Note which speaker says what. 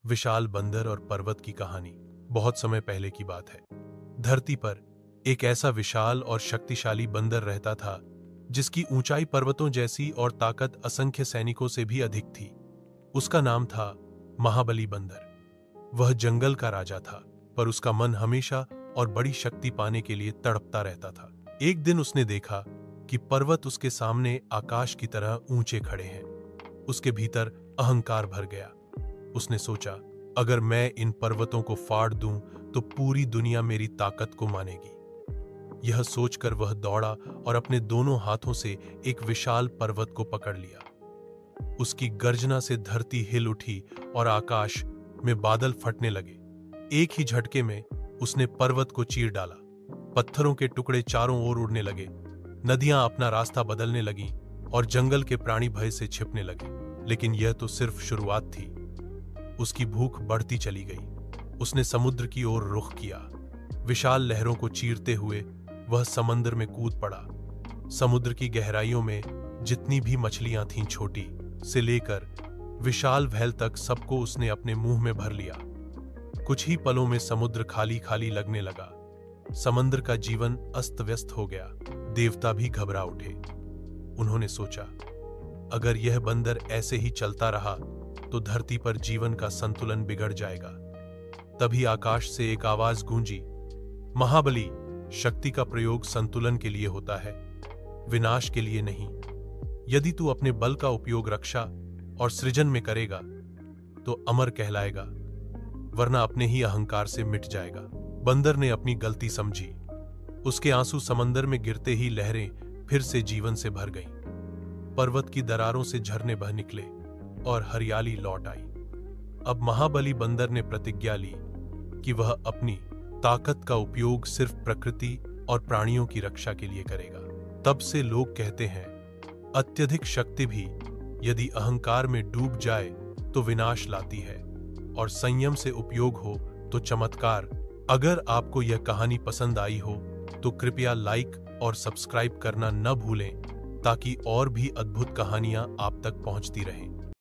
Speaker 1: विशाल बंदर और पर्वत की कहानी बहुत समय पहले की बात है। धरती पर एक ऐसा विशाल और शक्तिशाली बंदर रहता था जिसकी ऊंचाई पर्वतों जैसी और ताकत असंख्य सैनिकों से भी अधिक थी। उसका नाम था महाबली बंदर। वह जंगल का राजा था, पर उसका मन हमेशा और बड़ी शक्ति पाने के लिए तड़पता रहता था। एक दिन उसने देखा कि पर्वत उसके सामने आकाश की तरह ऊंचे खड़े हैं। उसके भीतर अहंकार भर गया। उसने सोचा, अगर मैं इन पर्वतों को फाड़ दूं तो पूरी दुनिया मेरी ताकत को मानेगी। यह सोचकर वह दौड़ा और अपने दोनों हाथों से एक विशाल पर्वत को पकड़ लिया। उसकी गर्जना से धरती हिल उठी और आकाश में बादल फटने लगे। एक ही झटके में उसने पर्वत को चीर डाला। पत्थरों के टुकड़े चारों ओर उड़ने लगे, नदियां अपना रास्ता बदलने लगीं और जंगल के प्राणी भय से छिपने लगे। लेकिन यह तो सिर्फ शुरुआत थी। उसकी भूख बढ़ती चली गई। उसने समुद्र की ओर रुख किया। विशाल लहरों को चीरते हुए वह समंदर में कूद पड़ा। समुद्र की गहराइयों में जितनी भी मछलियां थीं, छोटी से लेकर विशाल व्हेल तक, सबको उसने अपने मुंह में भर लिया। कुछ ही पलों में समुद्र खाली खाली लगने लगा। समंदर का जीवन अस्त व्यस्त हो गया। देवता भी घबरा उठे। उन्होंने सोचा, अगर यह बंदर ऐसे ही चलता रहा तो धरती पर जीवन का संतुलन बिगड़ जाएगा। तभी आकाश से एक आवाज गूंजी, महाबली, शक्ति का प्रयोग संतुलन के लिए होता है, विनाश के लिए नहीं। यदि तू अपने बल का उपयोग रक्षा और सृजन में करेगा तो अमर कहलाएगा, वरना अपने ही अहंकार से मिट जाएगा। बंदर ने अपनी गलती समझी। उसके आंसू समंदर में गिरते ही लहरें फिर से जीवन से भर गईं। पर्वत की दरारों से झरने बह निकले और हरियाली लौट आई। अब महाबली बंदर ने प्रतिज्ञा ली कि वह अपनी ताकत का उपयोग सिर्फ प्रकृति और प्राणियों की रक्षा के लिए करेगा। तब से लोग कहते हैं, अत्यधिक शक्ति भी यदि अहंकार में डूब जाए तो विनाश लाती है, और संयम से उपयोग हो तो चमत्कार। अगर आपको यह कहानी पसंद आई हो तो कृपया लाइक और सब्सक्राइब करना न भूलें, ताकि और भी अद्भुत कहानियां आप तक पहुंचती रहें।